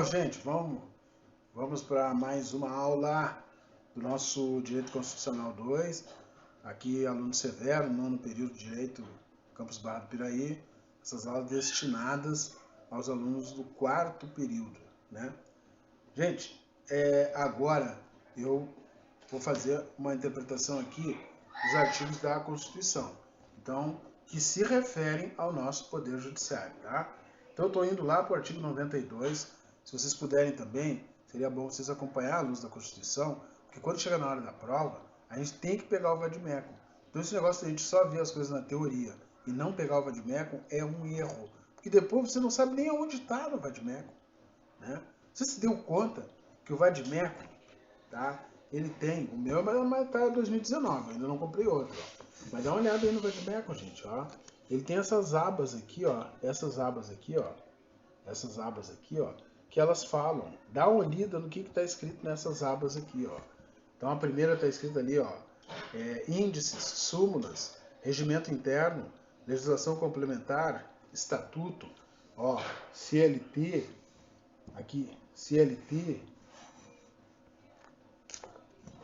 gente, vamos para mais uma aula do nosso Direito Constitucional 2. Aqui, aluno severo, nono período de Direito, Campus Barra do Piraí. Essas aulas destinadas aos alunos do quarto período, né? Gente, agora eu vou fazer uma interpretação aqui dos artigos da Constituição, então, que se referem ao nosso Poder Judiciário, tá? Então, eu estou indo lá para o artigo 92. Se vocês puderem também, seria bom vocês acompanhar a luz da Constituição, porque quando chega na hora da prova, a gente tem que pegar o vade-mecum. Então, esse negócio de a gente só ver as coisas na teoria e não pegar o vade-mecum é um erro, porque depois você não sabe nem onde está no vade-mecum, né? Você se deu conta que o vade-mecum, tá? Ele tem, o meu mas tá 2019, eu ainda não comprei outro, ó. Mas dá uma olhada aí no vade-mecum, gente, ó. Ele tem essas abas aqui, ó, essas abas aqui, ó, que elas falam. Dá uma olhada no que está escrito nessas abas aqui, ó. Então a primeira está escrita ali, ó, índices, súmulas, regimento interno, legislação complementar, estatuto, ó, CLT, aqui, CLT,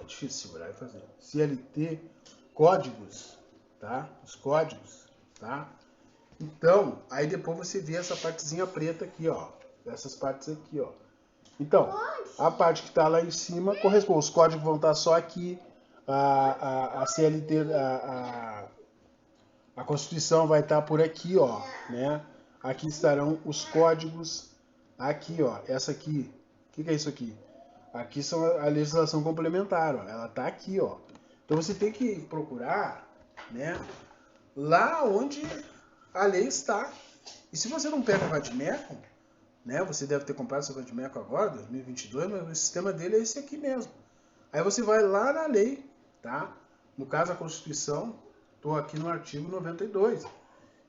é difícil segurar e fazer, CLT, códigos, tá? Os códigos, tá? Então, aí depois você vê essa partezinha preta aqui, ó. Essas partes aqui, ó. Então, a parte que está lá em cima corresponde. Os códigos vão estar só aqui. A CLT, a Constituição vai estar por aqui, ó, né? Aqui estarão os códigos. Aqui, ó. Essa aqui. O que é isso aqui? Aqui são a legislação complementar, ó. Ela está aqui, ó. Então você tem que procurar, né? Lá onde a lei está. E se você não pega o vade-mecum, né, você deve ter comprado seu vade-mecum agora, 2022, mas o sistema dele é esse aqui mesmo. Aí você vai lá na lei, tá? No caso, a Constituição, estou aqui no artigo 92,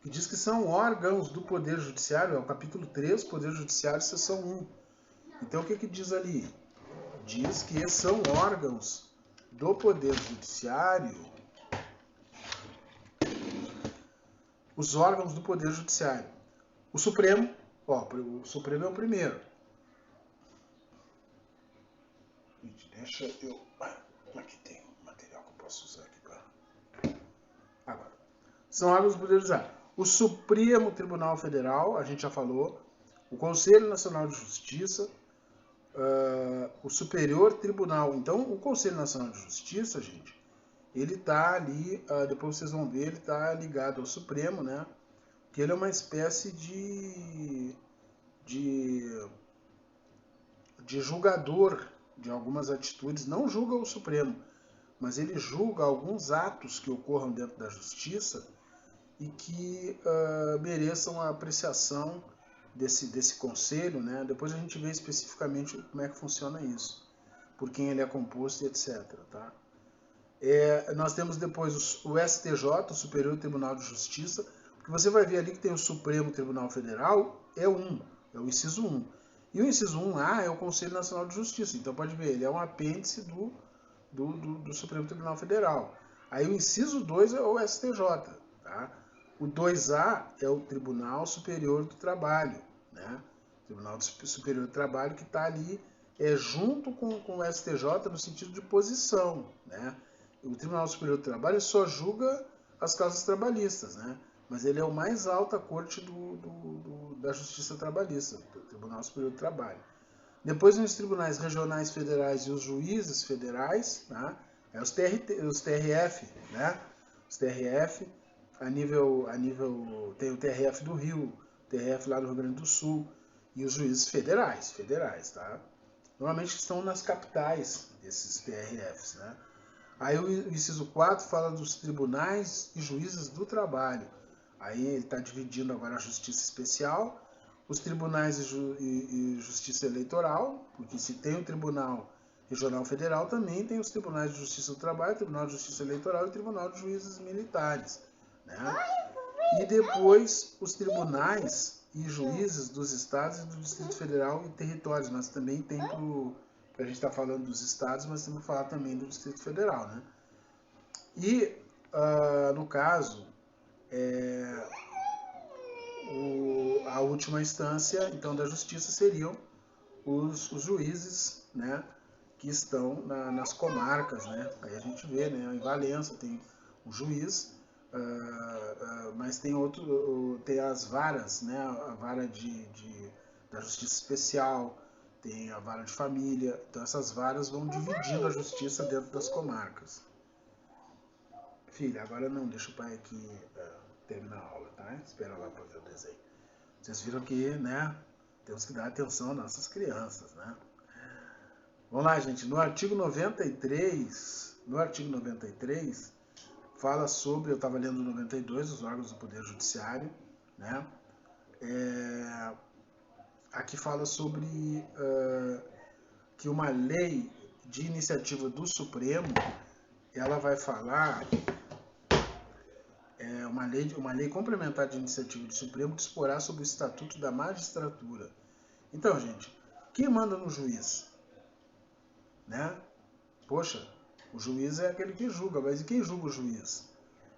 que diz que são órgãos do Poder Judiciário, é o capítulo 3, Poder Judiciário, seção 1. Então, o que diz ali? Diz que são órgãos do Poder Judiciário, os órgãos do Poder Judiciário. O Supremo, ó, o Supremo é o primeiro. Deixa eu... Aqui tem material que eu posso usar aqui para... Agora. São órgãos do Poder Judiciário. O Supremo Tribunal Federal, a gente já falou. O Conselho Nacional de Justiça. O Superior Tribunal. Então, o Conselho Nacional de Justiça, gente, ele está ali, depois vocês vão ver, ele está ligado ao Supremo, né? Que ele é uma espécie de julgador de algumas atitudes. Não julga o Supremo, mas ele julga alguns atos que ocorram dentro da justiça e que mereçam a apreciação desse conselho, né? Depois a gente vê especificamente como é que funciona isso, por quem ele é composto e etc. Tá? Nós temos depois o STJ, o Superior Tribunal de Justiça, porque você vai ver ali que tem o Supremo Tribunal Federal, é o inciso 1. E o inciso 1A é o Conselho Nacional de Justiça. Então pode ver, ele é um apêndice do Supremo Tribunal Federal. Aí o inciso 2 é o STJ. Tá? O 2A é o Tribunal Superior do Trabalho. Né? O Tribunal Superior do Trabalho que está ali junto com o STJ no sentido de posição. Né? O Tribunal Superior do Trabalho só julga as causas trabalhistas, né? Mas ele é o mais alta corte da Justiça Trabalhista, do Tribunal Superior do Trabalho. Depois, nos tribunais regionais federais e os juízes federais, né? Os TRF, né? Os TRF, a nível tem o TRF do Rio, o TRF lá do Rio Grande do Sul, e os juízes federais, tá? Normalmente estão nas capitais desses TRFs, né? Aí o inciso 4 fala dos tribunais e juízes do trabalho. Aí ele está dividindo agora a justiça especial, os tribunais e justiça eleitoral, porque se tem o Tribunal Regional Federal, também tem os tribunais de justiça do trabalho, Tribunal de Justiça Eleitoral e Tribunal de Juízes Militares. Né? E depois os tribunais e juízes dos estados e do Distrito Federal e territórios, mas também tem a gente está falando dos estados, mas temos que falar também do Distrito Federal. Né? E, no caso, a última instância, então, da justiça seriam os juízes, né, que estão nas comarcas, né? Aí a gente vê, né, em Valença tem um juiz, mas tem tem as varas, né, a vara da justiça especial, tem a vara de família, então essas varas vão dividindo a justiça dentro das comarcas. Filha, agora não, deixa o pai aqui terminar a aula, tá? Espera lá para ver o desenho. Vocês viram que, né, temos que dar atenção às nossas crianças, né? Vamos lá, gente. No artigo 93, fala sobre, eu estava lendo o 92, os órgãos do Poder Judiciário, né? Aqui fala sobre que uma lei de iniciativa do Supremo, ela vai falar, uma lei complementar de iniciativa do Supremo que disporá sobre o Estatuto da Magistratura. Então, gente, quem manda no juiz? Né? Poxa, o juiz é aquele que julga, mas e quem julga o juiz?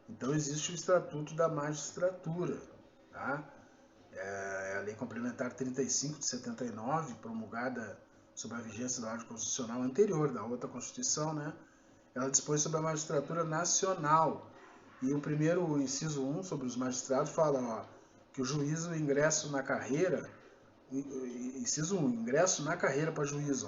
Então existe o Estatuto da Magistratura, tá? É a Lei Complementar 35 de 79, promulgada sob a vigência da ordem constitucional anterior, da outra Constituição, né? Ela dispõe sobre a magistratura nacional. E o primeiro, o inciso 1, sobre os magistrados, fala que o juiz, o ingresso na carreira, inciso 1, ingresso na carreira para juiz,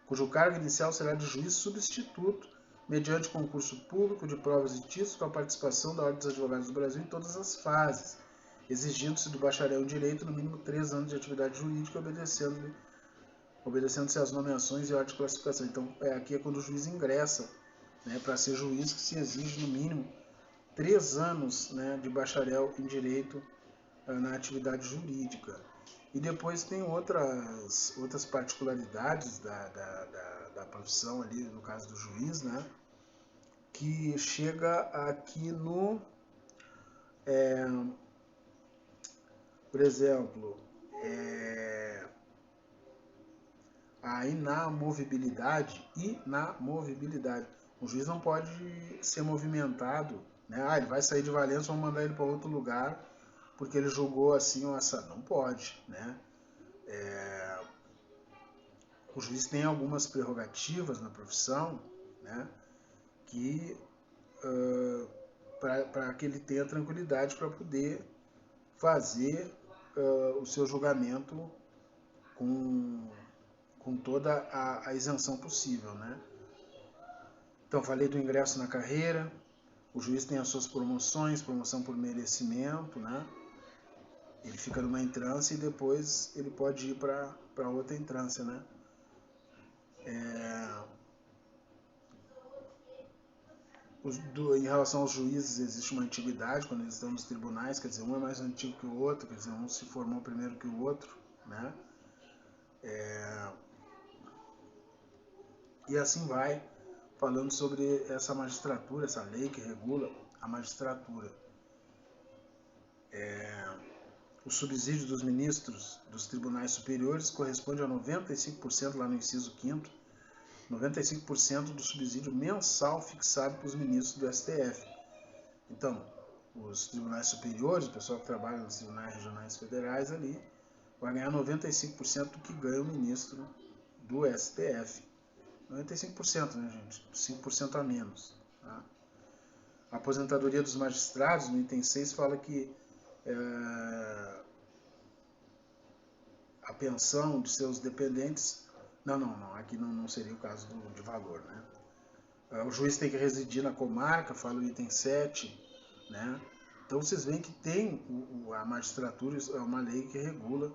cujo cargo inicial será de juiz substituto, mediante concurso público de provas e títulos, com a participação da Ordem dos Advogados do Brasil em todas as fases, exigindo-se do bacharel em Direito no mínimo 3 anos de atividade jurídica, obedecendo-se às nomeações e ordem de classificação. Então, aqui é quando o juiz ingressa, né, para ser juiz, que se exige no mínimo 3 anos, né, de bacharel em Direito na atividade jurídica. E depois tem outras particularidades da profissão ali, no caso do juiz, né, que chega aqui no... por exemplo, a inamovibilidade. O juiz não pode ser movimentado, né? Ele vai sair de Valença, vamos mandar ele para outro lugar porque ele julgou assim ou assado. Não pode, né? O juiz tem algumas prerrogativas na profissão, né, que para que ele tenha tranquilidade para poder fazer o seu julgamento com toda a isenção possível, né? Então, falei do ingresso na carreira, o juiz tem as suas promoções, promoção por merecimento, né? Ele fica numa entrância e depois ele pode ir para outra entrância, né? Em relação aos juízes, existe uma antiguidade quando eles estão nos tribunais, quer dizer, um é mais antigo que o outro, quer dizer, um se formou primeiro que o outro, né? E assim vai, falando sobre essa magistratura, essa lei que regula a magistratura. O subsídio dos ministros dos tribunais superiores corresponde a 95%, lá no inciso 5º, 95% do subsídio mensal fixado para os ministros do STF. Então, os tribunais superiores, o pessoal que trabalha nos tribunais regionais federais ali, vai ganhar 95% do que ganha o ministro do STF. 95%, né, gente? 5% a menos. Tá? A aposentadoria dos magistrados, no item 6, fala que a pensão de seus dependentes... Não, aqui não seria o caso de valor, né? O juiz tem que residir na comarca, fala o item 7, né? Então vocês veem que tem a magistratura, é uma lei que regula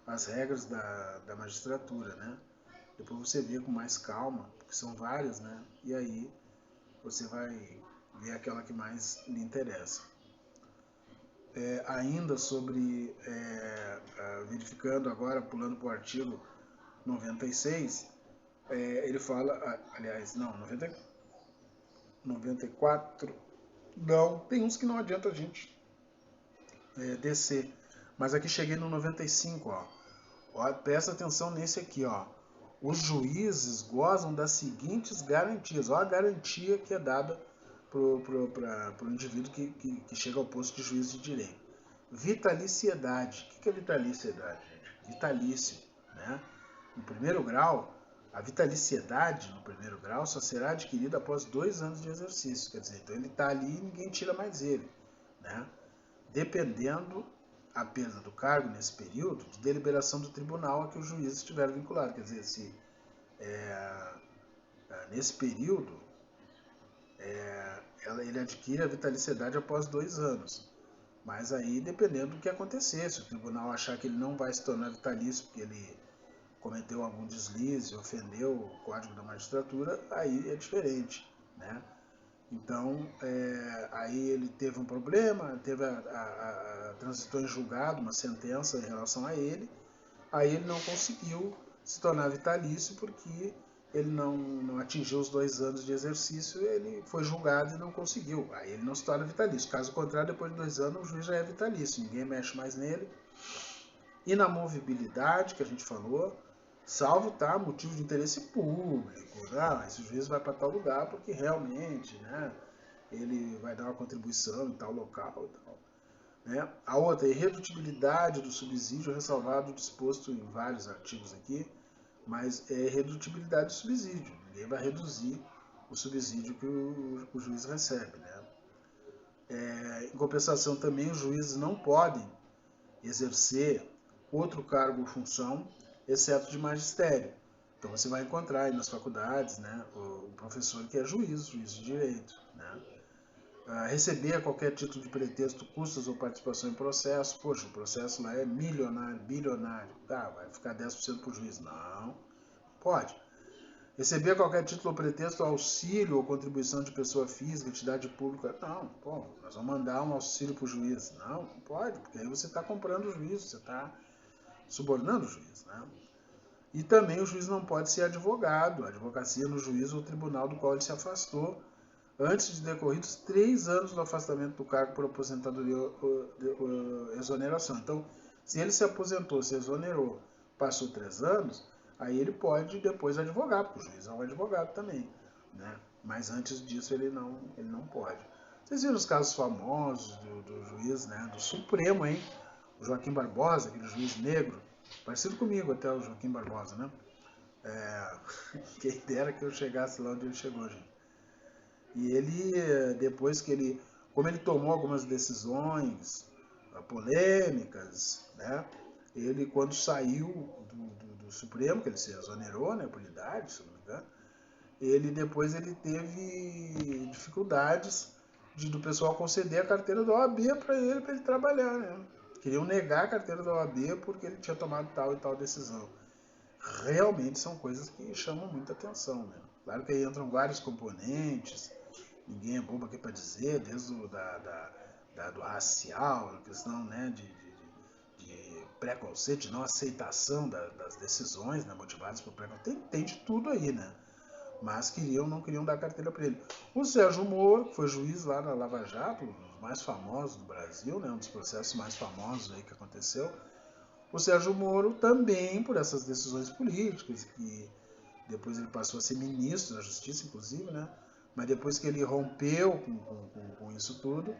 as regras da magistratura, né? Depois você vê com mais calma, porque são várias, né? E aí você vai ver aquela que mais lhe interessa. Ainda sobre, verificando agora, pulando para o artigo 96, ele fala, aliás, não, 94, não, tem uns que não adianta a gente descer, mas aqui cheguei no 95, presta atenção nesse aqui, os juízes gozam das seguintes garantias, a garantia que é dada para o indivíduo que chega ao posto de juiz de direito. Vitaliciedade. O que é vitaliciedade, gente? Vitalício, né? no primeiro grau, a vitaliciedade no primeiro grau só será adquirida após 2 anos de exercício. Quer dizer, então ele está ali e ninguém tira mais ele, né? Dependendo a perda do cargo nesse período de deliberação do tribunal a que o juiz estiver vinculado. Quer dizer, se nesse período ele adquire a vitaliciedade após 2 anos. Mas aí, dependendo do que acontecer, se o tribunal achar que ele não vai se tornar vitalício porque ele cometeu algum deslize, ofendeu o Código da Magistratura, aí é diferente, né? Então, aí ele teve um problema, transitou em julgado uma sentença em relação a ele, aí ele não conseguiu se tornar vitalício porque ele não atingiu os 2 anos de exercício, ele foi julgado e não conseguiu, aí ele não se torna vitalício. Caso contrário, depois de 2 anos o juiz já é vitalício, ninguém mexe mais nele. Inamovibilidade, que a gente falou, salvo motivo de interesse público, né? Esse juiz vai para tal lugar porque realmente, né, ele vai dar uma contribuição em tal local e tal, né? A outra, irredutibilidade do subsídio, ressalvado disposto em vários artigos aqui, mas é irredutibilidade do subsídio, ninguém vai reduzir o subsídio que o juiz recebe, né? Em compensação também, os juízes não podem exercer outro cargo ou função, exceto de magistério. Então você vai encontrar aí nas faculdades, né, o professor que é juiz de direito, né? Receber a qualquer título de pretexto custos ou participação em processo. Poxa, o processo lá é milionário, bilionário. Tá, vai ficar 10% para o juiz. Não, pode. Receber a qualquer título ou pretexto auxílio ou contribuição de pessoa física, entidade pública. Não, pô, nós vamos mandar um auxílio para o juiz. Não pode, porque aí você está comprando o juiz, você está subornando o juiz, né? E também o juiz não pode ser advogado, a advocacia no juízo ou tribunal do qual ele se afastou, antes de decorridos 3 anos do afastamento do cargo por aposentadoria ou exoneração. Então, se ele se aposentou, se exonerou, passou 3 anos, aí ele pode depois advogar, porque o juiz é um advogado também, né? Mas antes disso ele não pode. Vocês viram os casos famosos do juiz, né, do Supremo, hein? O Joaquim Barbosa, aquele juiz negro, parecido comigo até o Joaquim Barbosa, né? Quem dera que eu chegasse lá onde ele chegou, gente. E ele, depois que ele, como ele tomou algumas decisões polêmicas, né? Ele, quando saiu do Supremo, que ele se exonerou, né, por idade, se não me engano, depois ele teve dificuldades do pessoal conceder a carteira da OAB para ele trabalhar, né? Queriam negar a carteira da OAB porque ele tinha tomado tal e tal decisão. Realmente são coisas que chamam muita atenção, né? Claro que aí entram vários componentes, ninguém é bobo aqui para dizer, desde do racial, a questão, né, de preconceito, de não aceitação das decisões, né, motivadas por preconceito, tem de tudo aí, né? Mas não queriam dar carteira para ele. O Sérgio Moro, que foi juiz lá na Lava Jato, um dos mais famosos do Brasil, né, um dos processos mais famosos aí que aconteceu. O Sérgio Moro também, por essas decisões políticas, que depois ele passou a ser ministro da Justiça, inclusive, né? Mas depois que ele rompeu com isso tudo,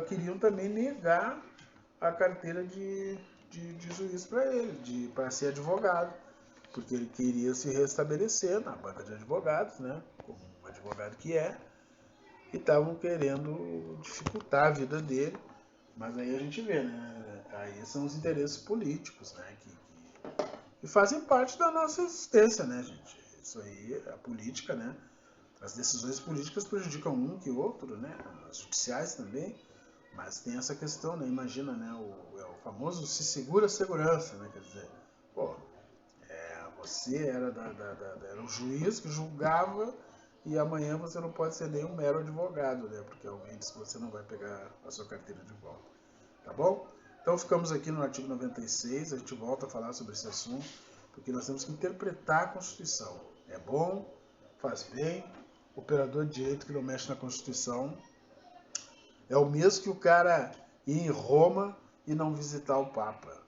queriam também negar a carteira de juiz para ele, para ser advogado, porque ele queria se restabelecer na banca de advogados, né? Como um advogado que é, e estavam querendo dificultar a vida dele. Mas aí a gente vê, né? Aí são os interesses políticos, né? Que fazem parte da nossa existência, né, gente? Isso aí, a política, né? As decisões políticas prejudicam um que outro, né? As judiciais também. Mas tem essa questão, né? Imagina, né? O famoso se segura a segurança, né? Quer dizer, pô, você era um juiz que julgava e amanhã você não pode ser nem um mero advogado, né? Porque alguém disse que você não vai pegar a sua carteira de volta. Tá bom? Então ficamos aqui no artigo 96, a gente volta a falar sobre esse assunto, porque nós temos que interpretar a Constituição. É bom, faz bem, operador de direito que não mexe na Constituição é o mesmo que o cara ir em Roma e não visitar o Papa.